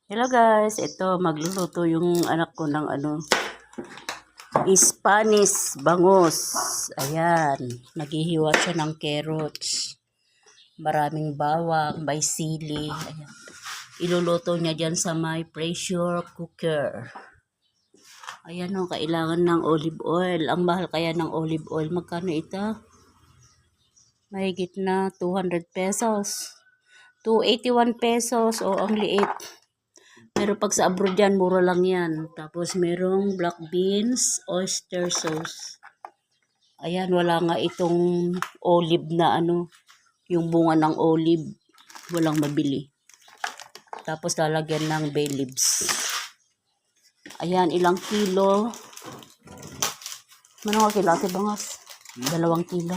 Hello guys, ito magluluto yung anak ko ng Spanish bangus. Ayan, naghihiwa siya ng carrots. Maraming bawang, may sili. Ayan. Iluluto niya dyan sa may pressure cooker. Ayan o, kailangan ng olive oil. Ang mahal kaya ng olive oil. Magkano ito? Mahigit na 200 pesos. 281 pesos o ang liit. Pero pag sa abroad yan, mura lang yan. Tapos merong black beans, oyster sauce. Ayan, wala nga itong olive na yung bunga ng olive. Walang mabili. Tapos lalagyan ng bay leaves. Ayan, ilang kilo. Ano nga kilo, Ate Bangas? 2 kilo.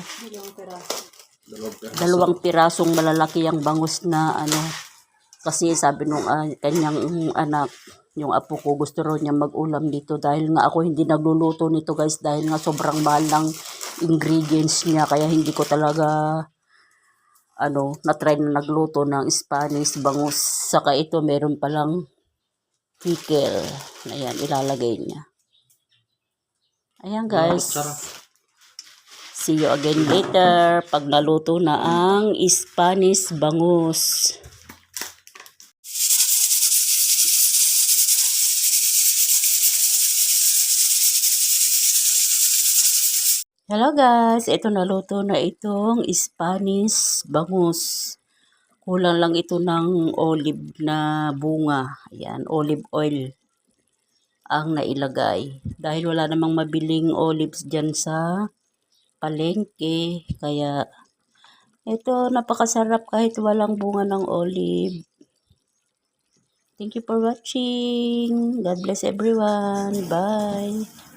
2 pirasong malalaki ang bangus na kasi sabi nung kanyang anak, yung apo ko, gusto raw niya mag-ulam dito dahil nga ako hindi nagluluto nito guys dahil nga sobrang mahal ng ingredients niya kaya hindi ko talaga na-try na nagluto ng Spanish bangus. Saka ito meron palang pickle. Ayan, ilalagay niya. Ayan guys. See you again later pag naluto na ang Spanish bangus. Hello guys, ito naluto na itong Spanish bangus. Kulang lang ito ng olive na bunga. Ayan, olive oil ang nailagay. Dahil wala namang mabiling olives dyan sa palengke. Kaya ito napakasarap kahit walang bunga ng olive. Thank you for watching. God bless everyone. Bye.